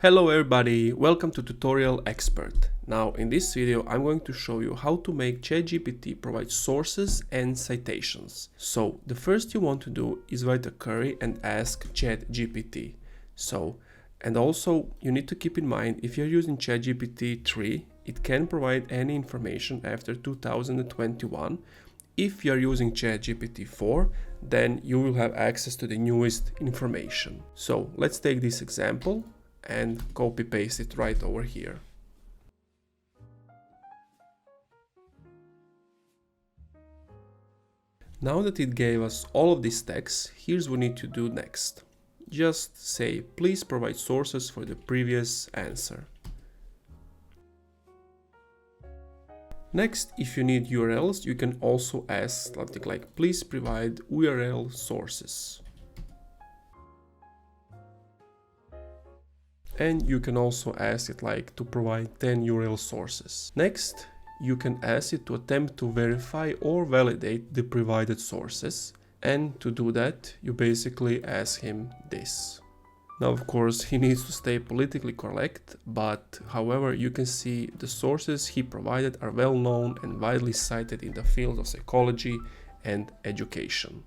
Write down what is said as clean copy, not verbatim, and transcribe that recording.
Hello everybody, welcome to Tutorial Expert. Now in this video I'm going to show you how to make ChatGPT provide sources and citations. So the first you want to do is write a query and ask ChatGPT. And also you need to keep in mind, if you're using ChatGPT 3, it can provide any information after 2021. If you're using ChatGPT 4, then you will have access to the newest information. So let's take this example and copy paste it right over here. Now that it gave us all of this text, here's what we need to do next. Just say, please provide sources for the previous answer. Next, if you need URLs, you can also ask something like, please provide URL sources. And you can also ask it to provide 10 URL sources. Next, you can ask it to attempt to verify or validate the provided sources. And to do that, you basically ask him this. Now, of course, he needs to stay politically correct, but however, you can see the sources he provided are well known and widely cited in the field of psychology and education.